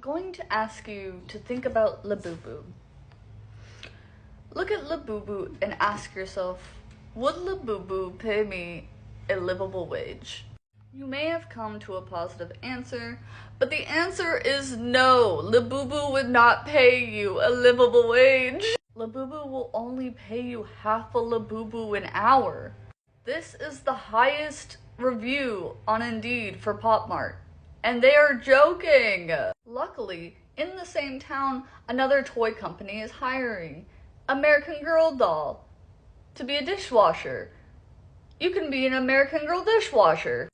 going to ask you to think about Labubu. Look at Labubu and ask yourself, would Labubu pay me a livable wage? You may have come to a positive answer, but the answer is no. Labubu would not pay you a livable wage. Labubu will only pay you half a Labubu an hour. This is the highest review on Indeed for Pop Mart, and they are joking. Luckily, in the same town, another toy company is hiring American Girl doll to be a dishwasher. You can be an American Girl dishwasher.